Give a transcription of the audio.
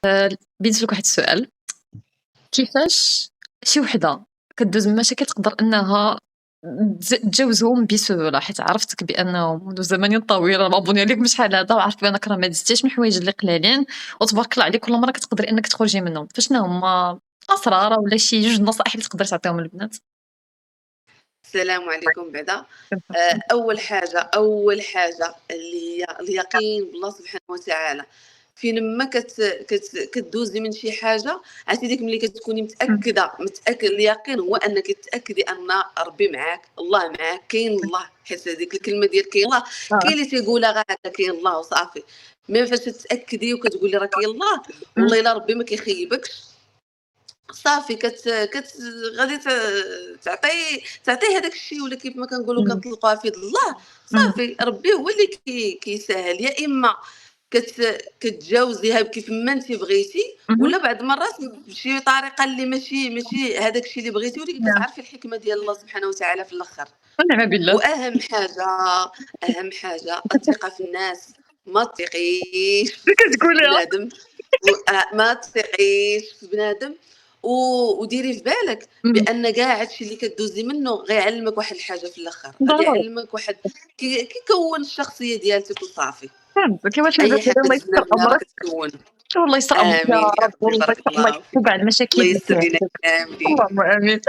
بغيت نسألك واحد السؤال، كيفاش شي وحدة كدوز من مشاكل تقدر أنها تجاوزهم بسهولة، حيت عرفتك بأنه منذ زمن طويل راه مابوني عليك بشحال هذا وعارف بأنك راه ما دزتيش من حوايج اللي قلالين وتبارك الله عليك كل مرة كتقدري أنك تخرجي منهم، فشنو هما أسرار ولا شي جوج نصائح اللي تقدري تعطيهم للبنات؟ السلام عليكم بعدا. أول حاجة اللي هي اليقين بالله سبحانه وتعالى. فين ما كتدوزي من شي حاجة، عرفتي ديك ملي كتكوني متأكد اليقين هو أنك تأكدي أن ربي معاك، الله معاك، كاين الله، حيت هذيك الكلمة ديال كاين الله آه. كاين اللي تيقولها غير هكا كاين الله وصافي. مي فاش تتأكدي وكتقولي راه كاين الله إمم. والله إلا ربي ما كيخيبكش، صافي غادي تعطيه هذاك الشيء، ولا كيف ما كنقولوا إمم. كنطلقوها في يد الله. إمم. صافي ربي هو اللي كيسهل، يا اما كتجاوزيها كيف ما انت بغيتي، اهم. ولا بعض المرات بشي طريقه اللي ماشي هذاك الشيء اللي بغيتي، ولكن نعم. كتعرفي الحكمه ديال الله سبحانه وتعالى في الاخر. ونعم بالله. واهم حاجه الثقه في الناس. ما تثقيش اللي في كتقوليها. بنادم، ما تثقيش في بنادم، وديري في بالك إمم. بان كاع هادشي اللي كدوزي منه غيعلمك واحد الحاجه في الاخر، غادي ضروري. يعلمك واحد كيكون الشخصيه ديالتك وصافي. فهمتك، كيفاش اي البنات حاجه الله دزنا يستر منها راه أمرك. كتكون. والله يستر أمرك يا امين يا رب، ربي، والله بارك يستر الله الله يكفو فيك. كاع المشاكل الله اللي في يسر لينا حياتك. كاملين. اللهم آمين.